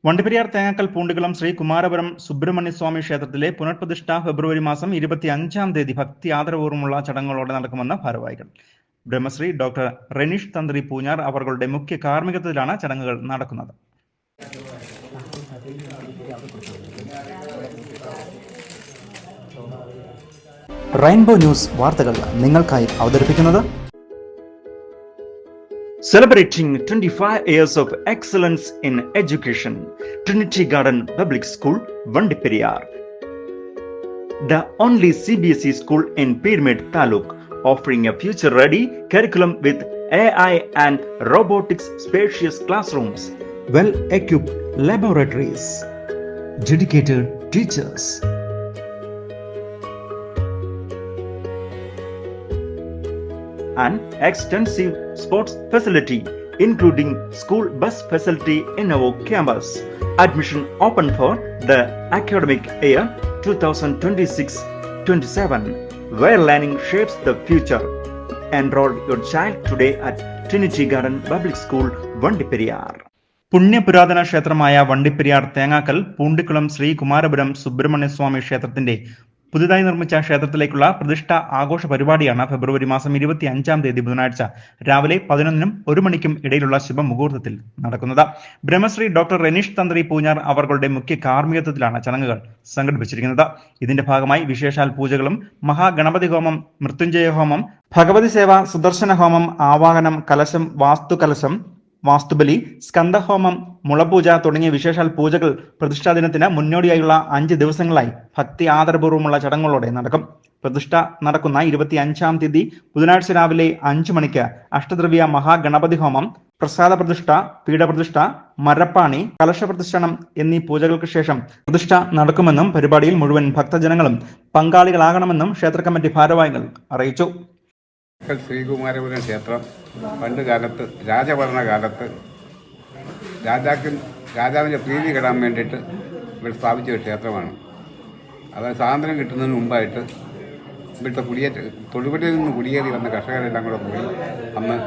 വണ്ടിപ്പെരിയാർ തേങ്ങാക്കൽ പൂണ്ടിക്കുളം ശ്രീ കുമാരപുരം സുബ്രഹ്മണ്യ സ്വാമി ക്ഷേത്രത്തിലെ പുനഃപ്രതിഷ്ഠ ഫെബ്രുവരി മാസം 25-ാം തീയതി ഭക്തി ആദരപൂർവ്വമുള്ള ചടങ്ങുകളോടെ നടക്കുമെന്ന് ഭാരവാഹികൾ. ബ്രഹ്മശ്രീ ഡോക്ടർ റെനീഷ് തന്ത്രി പൂഞ്ഞാർ അവരുടെ മുഖ്യ കാർമ്മികത്വത്തിലാണ് ചടങ്ങുകൾ നടക്കുന്നത്. റെയിൻബോ ന്യൂസ് വാർത്തകൾ നിങ്ങൾക്കായി അവതരിപ്പിക്കുന്നത് Celebrating 25 years of excellence in education, Trinity Garden Public School, Vandiperiyar. The only CBSE school in Pyramid Taluk, offering a future-ready curriculum with AI and robotics, spacious classrooms, well-equipped laboratories, dedicated teachers, an extensive sports facility, including school bus facility in our campus. Admission open for the academic year 2026-27, where learning shapes the future. Enroll your child today at Trinity Garden Public School, Vandiperiyar. പുണ്യപുരാതന ക്ഷേത്രമായ Vandiperiyar Thengakkal Poondikulam Shri Kumarapuram Subrahmanya സ്വാമി ക്ഷേത്രത്തിന്റെ പുതുതായി നിർമ്മിച്ച ക്ഷേത്രത്തിലേക്കുള്ള പ്രതിഷ്ഠ ആഘോഷ പരിപാടിയാണ് ഫെബ്രുവരി മാസം 25-ാം തീയതി ബുധനാഴ്ച രാവിലെ 11-നും 1 മണിക്കും ഇടയിലുള്ള ശുഭമുഹൂർത്തത്തിൽ നടക്കുന്നത്. ബ്രഹ്മശ്രീ ഡോക്ടർ റെനീഷ് തന്ത്രി പൂഞ്ഞാർ അവരുടെ മുഖ്യ കാർമ്മികത്വത്തിലാണ് ചടങ്ങുകൾ സംഘടിപ്പിച്ചിരിക്കുന്നത്. ഇതിന്റെ ഭാഗമായി വിശേഷാൽ പൂജകളും മഹാഗണപതി ഹോമം, മൃത്യുഞ്ജയ ഹോമം, ഭഗവതി സേവ, സുദർശന ഹോമം, ആവാഹനം, കലശം, വാസ്തുകലശം, വാസ്തുബലി, സ്കന്ദഹോമം, മുളപൂജ തുടങ്ങിയ വിശേഷാൽ പൂജകൾ പ്രതിഷ്ഠാ ദിനത്തിന് മുന്നോടിയായുള്ള 5 ദിവസങ്ങളായി ഭക്തി ആദരപൂർവ്വമുള്ള ചടങ്ങുകളോടെ നടക്കും. പ്രതിഷ്ഠ നടക്കുന്ന 25-ാം തീയതി ബുധനാഴ്ച രാവിലെ 5 മണിക്ക് അഷ്ടദ്രവ്യ മഹാഗണപതി ഹോമം, പ്രസാദ പ്രതിഷ്ഠ, പീഠപ്രതിഷ്ഠ, മരപ്പാണി, കലശപ്രതിഷ്ഠണം എന്നീ പൂജകൾക്ക് ശേഷം പ്രതിഷ്ഠ നടക്കുമെന്നും പരിപാടിയിൽ മുഴുവൻ ഭക്തജനങ്ങളും പങ്കാളികളാകണമെന്നും ക്ഷേത്ര കമ്മിറ്റി ഭാരവാഹികൾ അറിയിച്ചു. ശ്രീകുമാരപുരം ക്ഷേത്രം പണ്ട് കാലത്ത് രാജഭരണകാലത്ത് രാജാവിൻ്റെ പ്രീതി കിടാൻ വേണ്ടിയിട്ട് ഇവിടെ സ്ഥാപിച്ച ഒരു ക്ഷേത്രമാണ്. അതായത് സ്വാതന്ത്ര്യം കിട്ടുന്നതിന് മുമ്പായിട്ട് ഇവിടുത്തെ തൊടുപുഴയിൽ നിന്ന് കുടിയേറി വന്ന കർഷകരെല്ലാം കൂടെ പോയി അന്ന്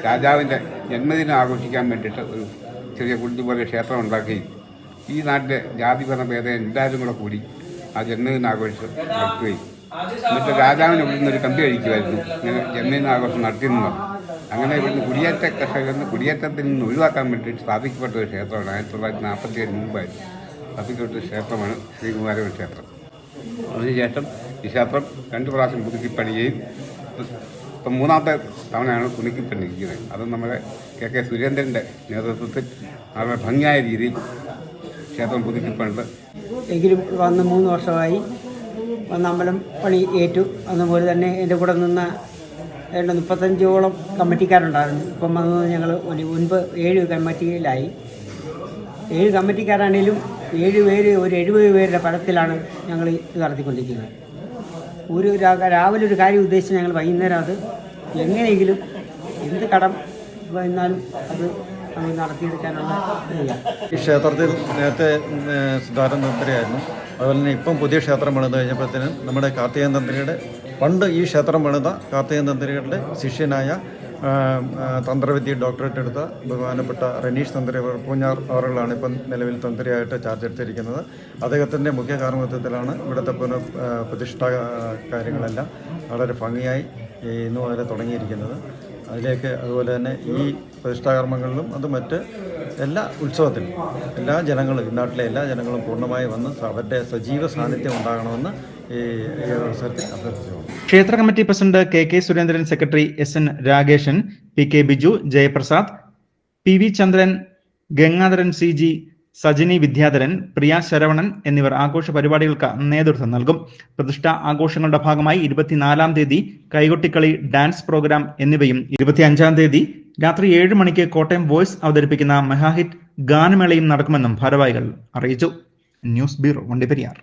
രാജാവിൻ്റെ ജന്മദിനം ആഘോഷിക്കാൻ വേണ്ടിയിട്ട് ഒരു ചെറിയ കുട്ടി പോലെ ക്ഷേത്രം ഉണ്ടാക്കുകയും ഈ നാട്ടിലെ ജാതിപര ഭേദം എല്ലാവരും കൂടെ കൂടി ആ ജന്മദിനം ആഘോഷിച്ച് നടത്തുകയും എന്നിട്ട് രാജാവിന് ഇവിടുന്ന് ഒരു കമ്പി കഴിക്കുമായിരുന്നു ഇങ്ങനെ ജന്മദിനാഘോഷം നടത്തിയെന്ന്. അങ്ങനെ ഇവിടുന്ന് കുടിയേറ്റ കർഷകരിൽ കുടിയേറ്റത്തിൽ നിന്ന് ഒഴിവാക്കാൻ വേണ്ടിയിട്ട് സ്ഥാപിക്കപ്പെട്ട ഒരു ക്ഷേത്രമാണ്. 1947 മുമ്പായി സ്ഥാപിക്കപ്പെട്ട ഒരു ക്ഷേത്രമാണ് ശ്രീകുമാരപുരം ക്ഷേത്രം. അതിനുശേഷം ഈ ക്ഷേത്രം 2 പ്രാവശ്യം പുതുക്കിപ്പണിയുകയും ഇപ്പം 3ാമത്തെ തവണയാണ് പുതുക്കിപ്പണിയിരിക്കുന്നത്. അത് നമ്മുടെ കെ സുരേന്ദ്രൻ്റെ നേതൃത്വത്തിൽ വളരെ ഭംഗിയായ രീതിയിൽ ക്ഷേത്രം പുതുക്കിപ്പണിത്. എങ്കിലും വന്ന് 3 വർഷമായി വന്ന് അമ്പലം പണി ഏറ്റു. അതുപോലെ തന്നെ എൻ്റെ കൂടെ നിന്ന 35ഓളം കമ്മിറ്റിക്കാരുണ്ടായിരുന്നു. ഇപ്പം വന്നത് ഞങ്ങൾ 7 കമ്മിറ്റിയിലായി. 7 കമ്മിറ്റിക്കാരാണെങ്കിലും 7 പേര് ഒരു 70 പേരുടെ പടത്തിലാണ് ഞങ്ങൾ ഇത് നടത്തിക്കൊണ്ടിരിക്കുന്നത്. രാവിലെ ഒരു കാര്യം ഉദ്ദേശിച്ച് ഞങ്ങൾ വൈകുന്നേരം അത് എങ്ങനെയെങ്കിലും എന്ത് കടം വന്നാലും അത് നടത്തിയെടുക്കാനുള്ള ഇതില്ല. ഈ ക്ഷേത്രത്തിൽ നേരത്തെ സിദ്ധാർത്ഥ തന്ത്രിയായിരുന്നു. അതുപോലെ തന്നെ ഇപ്പം പുതിയ ക്ഷേത്രം പണിത് കഴിഞ്ഞപ്പോഴത്തേനും നമ്മുടെ കാർത്തികേയൻ തന്ത്രിയുടെ പണ്ട് ഈ ക്ഷേത്രം പണിത കാർത്തികേയൻ തന്ത്രിയുടെ ശിഷ്യനായ തന്ത്രവിദ്യ ഡോക്ടറേറ്റ് എടുത്ത ബഹുമാനപ്പെട്ട റെനീഷ് തന്ത്രി പൂഞ്ഞാർ അവറുകളാണ് ഇപ്പം നിലവിൽ തന്ത്രിയായിട്ട് ചാർജ് എടുത്തിരിക്കുന്നത്. അദ്ദേഹത്തിൻ്റെ മുഖ്യ കാർമ്മികത്വത്തിലാണ് ഇവിടുത്തെ പ്രതിഷ്ഠാ കാര്യങ്ങളെല്ലാം വളരെ ഭംഗിയായി ഇന്നു മുതൽ തുടങ്ങിയിരിക്കുന്നത്. അതിലേക്ക് അതുപോലെ തന്നെ ഈ പ്രതിഷ്ഠാകർമ്മങ്ങളിലും അത് മറ്റ് എല്ലാ ഉത്സവത്തിലും എല്ലാ ജനങ്ങളും ഈ നാട്ടിലെ എല്ലാ ജനങ്ങളും പൂർണ്ണമായി വന്ന് അവരുടെ സജീവ സാന്നിധ്യം ഉണ്ടാകണമെന്ന് ഈ അവസരത്തിൽ അഭ്യർത്ഥിച്ചു. ക്ഷേത്ര committee president K Surendran, secretary SN രാഗേഷൻ, PK Biju, Jayaprasad, PV ചന്ദ്രൻ, ഗംഗാധരൻ CG, സജിനി വിദ്യാധരൻ, പ്രിയ ശരവണൻ എന്നിവർ ആഘോഷ പരിപാടികൾക്ക് നേതൃത്വം നൽകും. പ്രതിഷ്ഠ ആഘോഷങ്ങളുടെ ഭാഗമായി 24-ാം തീയതി കൈകൊട്ടിക്കളി, ഡാൻസ് പ്രോഗ്രാം എന്നിവയും 25-ാം തീയതി രാത്രി 7 മണിക്ക് കോട്ടയം വോയ്സ് അവതരിപ്പിക്കുന്ന മെഗാഹിറ്റ് ഗാനമേളയും നടക്കുമെന്നും ഭാരവാഹികൾ അറിയിച്ചു. News bureau, Vandiperiyar.